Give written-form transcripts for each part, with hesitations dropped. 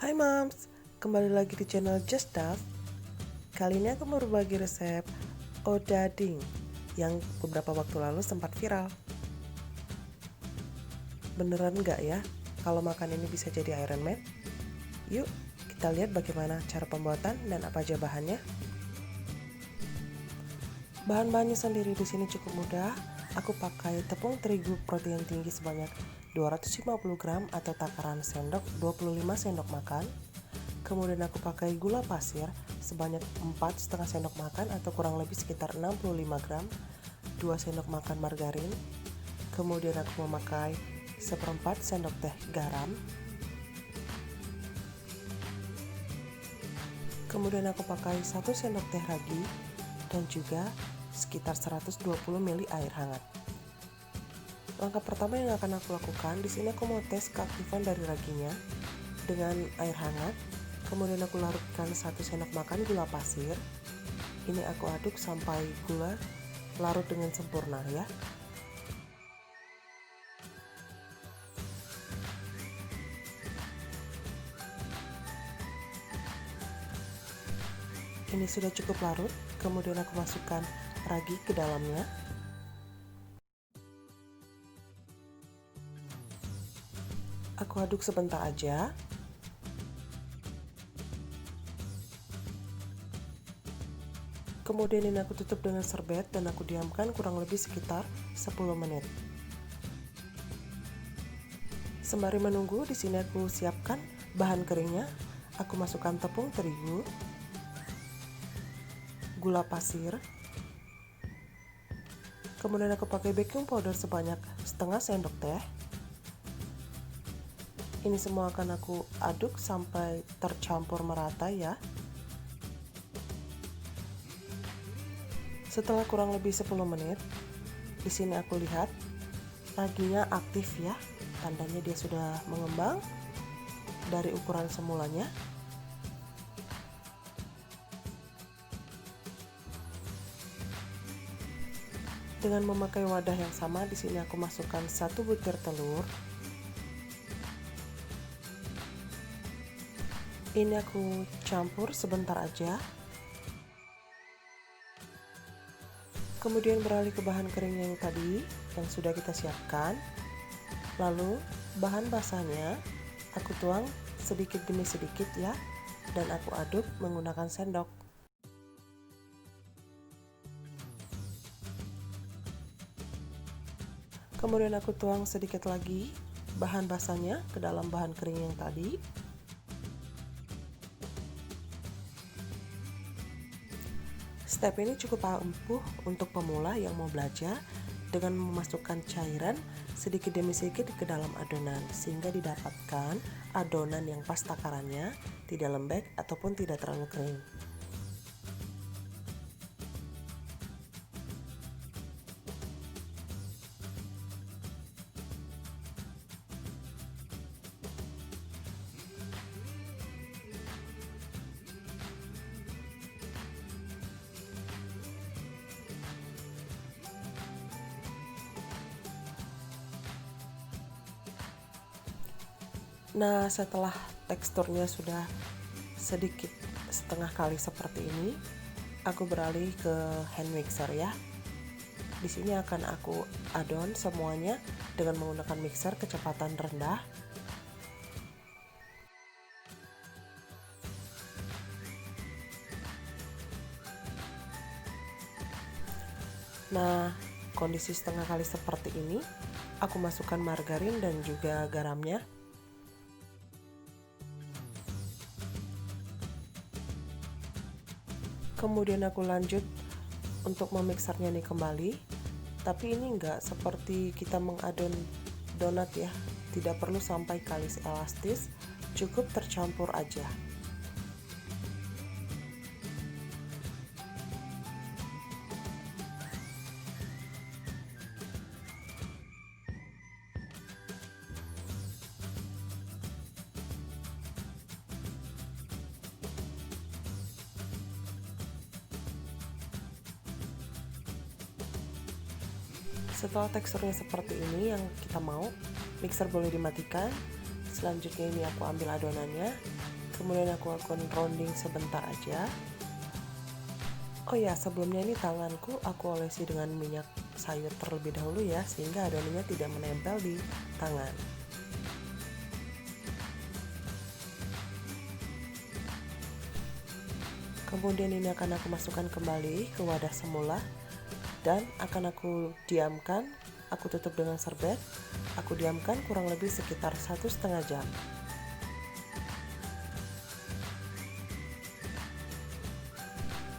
Hai Moms, kembali lagi di channel Just Stuff. Kali ini aku mau berbagi resep odading yang beberapa waktu lalu sempat viral. Beneran nggak ya kalau makan ini bisa jadi Iron Man? Yuk kita lihat bagaimana cara pembuatan dan apa aja bahannya. Bahan-bahannya sendiri di sini cukup mudah. Aku pakai tepung terigu protein tinggi sebanyak 250 gram atau takaran sendok 25 sendok makan. Kemudian aku pakai gula pasir sebanyak 4,5 sendok makan atau kurang lebih sekitar 65 gram, 2 sendok makan margarin. Kemudian aku memakai seperempat sendok teh garam. Kemudian aku pakai 1 sendok teh ragi dan juga sekitar 120 ml air hangat. Langkah pertama yang akan aku lakukan, di sini aku mau tes keaktifan dari raginya dengan air hangat. Kemudian aku larutkan 1 sendok makan gula pasir. Ini aku aduk sampai gula larut dengan sempurna ya. Ini sudah cukup larut. Kemudian aku masukkan ragi ke dalamnya. Aku aduk sebentar aja. Kemudian ini aku tutup dengan serbet dan aku diamkan kurang lebih sekitar 10 menit. Sembari menunggu, di sini aku siapkan bahan keringnya. Aku masukkan tepung terigu, gula pasir. Kemudian aku pakai baking powder sebanyak setengah sendok teh. Ini semua akan aku aduk sampai tercampur merata ya. Setelah kurang lebih 10 menit, di sini aku lihat raginya aktif ya. Tandanya dia sudah mengembang dari ukuran semulanya. Dengan memakai wadah yang sama, di sini aku masukkan 1 butir telur. Ini aku campur sebentar aja. Kemudian beralih ke bahan kering yang tadi yang sudah kita siapkan. Lalu bahan basahnya aku tuang sedikit demi sedikit ya, dan aku aduk menggunakan sendok. Kemudian aku tuang sedikit lagi bahan basahnya ke dalam bahan kering yang tadi. Step ini cukup ampuh untuk pemula yang mau belajar dengan memasukkan cairan sedikit demi sedikit ke dalam adonan sehingga didapatkan adonan yang pas takarannya, tidak lembek ataupun tidak terlalu kering. Nah, setelah teksturnya sudah sedikit setengah kali seperti ini, aku beralih ke hand mixer ya. Di sini akan aku adon semuanya dengan menggunakan mixer kecepatan rendah. Nah, kondisi setengah kali seperti ini, aku masukkan margarin dan juga garamnya. Kemudian aku lanjut untuk memixernya nih kembali. Tapi ini enggak seperti kita mengadon donat ya. Tidak perlu sampai kalis elastis, cukup tercampur aja. Setelah teksturnya seperti ini yang kita mau, mixer boleh dimatikan Selanjutnya ini aku ambil adonannya, kemudian aku akan rounding sebentar aja. Oh ya, sebelumnya ini tanganku aku olesi dengan minyak sayur terlebih dahulu ya, sehingga adonannya tidak menempel di tangan. Kemudian ini akan aku masukkan kembali ke wadah semula dan akan aku diamkan. Aku tutup dengan serbet. Aku diamkan kurang lebih sekitar 1,5 jam.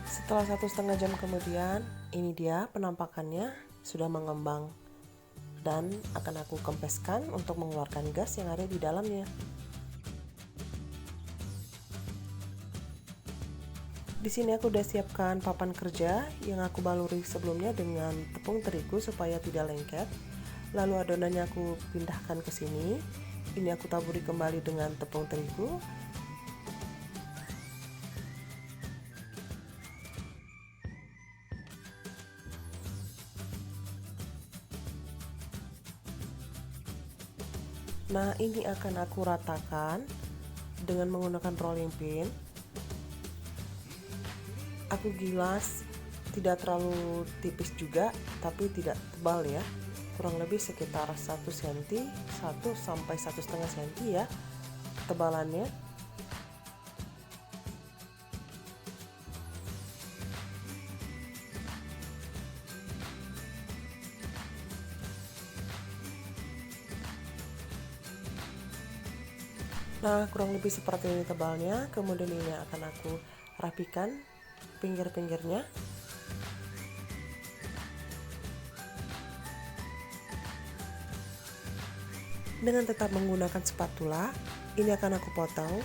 Setelah 1,5 jam kemudian, ini dia penampakannya sudah mengembang dan akan aku kempeskan untuk mengeluarkan gas yang ada di dalamnya. Di sini aku udah siapkan papan kerja yang aku baluri sebelumnya dengan tepung terigu supaya tidak lengket. Lalu adonannya aku pindahkan ke sini. Ini aku taburi kembali dengan tepung terigu. Nah, ini akan aku ratakan dengan menggunakan rolling pin. Aku gilas tidak terlalu tipis juga, tapi tidak tebal ya, kurang lebih sekitar 1 cm, 1 sampai 1,5 cm ya ketebalannya. Nah, kurang lebih seperti ini tebalnya. Kemudian ini akan aku rapikan pinggir-pinggirnya. Dengan tetap menggunakan spatula, ini akan aku potong.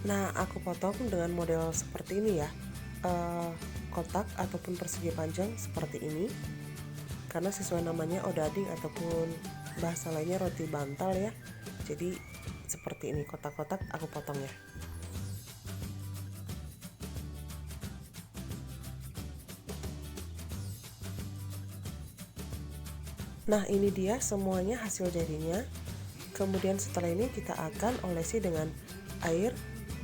Nah, aku potong dengan model seperti ini ya, kotak ataupun persegi panjang seperti ini, karena sesuai namanya odading ataupun bahasa lainnya roti bantal ya. Jadi seperti ini kotak-kotak aku potong ya. Nah, ini dia semuanya hasil jadinya. Kemudian setelah ini kita akan olesi dengan air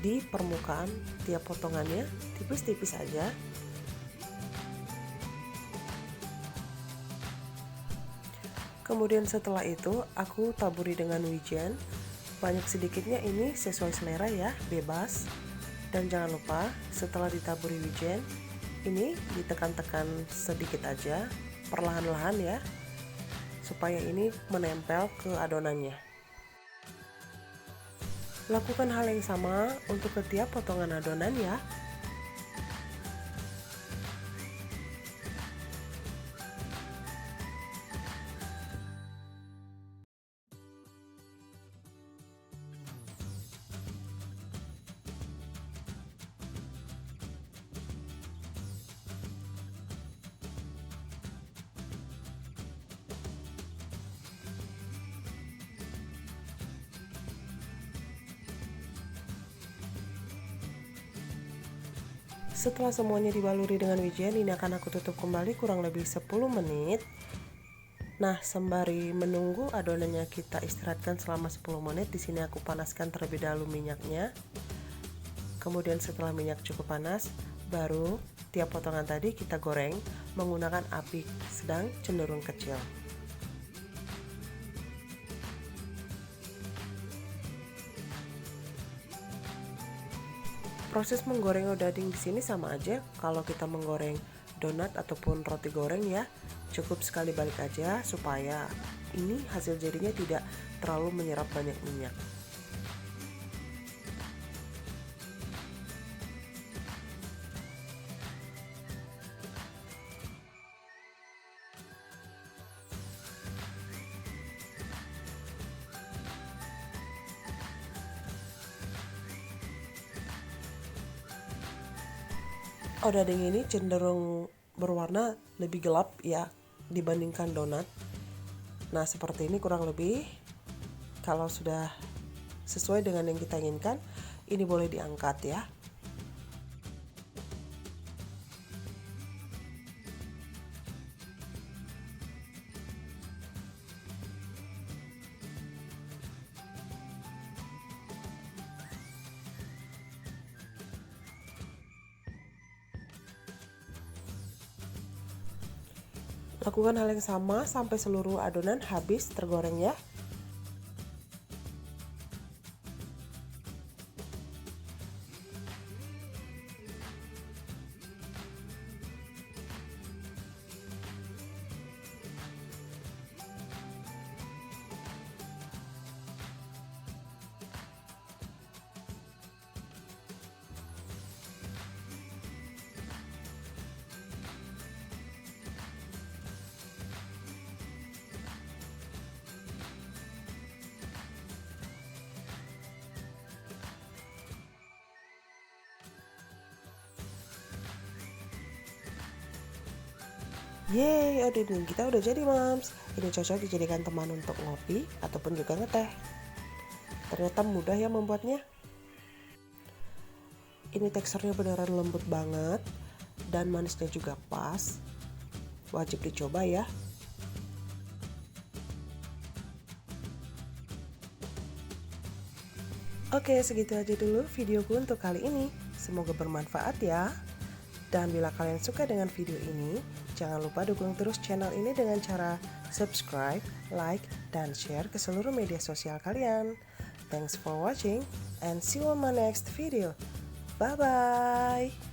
di permukaan tiap potongannya, tipis-tipis aja. Kemudian setelah itu aku taburi dengan wijen. Banyak sedikitnya ini sesuai selera ya, bebas. Dan jangan lupa setelah ditaburi wijen, ini ditekan-tekan sedikit aja, perlahan-lahan ya, supaya ini menempel ke adonannya. Lakukan hal yang sama untuk setiap potongan adonan ya. Setelah semuanya dibaluri dengan wijen, ini akan aku tutup kembali kurang lebih 10 menit. Nah, sembari menunggu adonannya kita istirahatkan selama 10 menit, di sini aku panaskan terlebih dahulu minyaknya. Kemudian setelah minyak cukup panas, baru tiap potongan tadi kita goreng menggunakan api sedang cenderung kecil. Proses menggoreng odading di sini sama aja kalau kita menggoreng donat ataupun roti goreng ya. Cukup sekali balik aja supaya ini hasil jadinya tidak terlalu menyerap banyak minyak. Odading ini cenderung berwarna lebih gelap ya dibandingkan donat. Nah, seperti ini kurang lebih. Kalau sudah sesuai dengan yang kita inginkan, ini boleh diangkat ya. Lakukan hal yang sama sampai seluruh adonan habis tergoreng ya. Yeay, adonan kita udah jadi mams. Ini cocok dijadikan teman untuk ngopi ataupun juga ngeteh. Ternyata mudah ya membuatnya. Ini teksturnya beneran lembut banget dan manisnya juga pas. Wajib dicoba ya. Oke, segitu aja dulu videoku untuk kali ini. Semoga bermanfaat ya. Dan bila kalian suka dengan video ini, jangan lupa dukung terus channel ini dengan cara subscribe, like, dan share ke seluruh media sosial kalian. Thanks for watching and see you on my next video. Bye-bye.